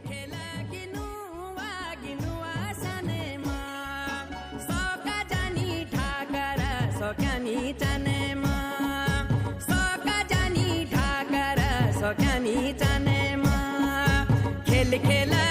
खेला गिनुवा गिनुवा सानेमा सका जानी ठाकर सकामी जानेमा सका जानी ठाकर सकामी जानेमा खेल खेला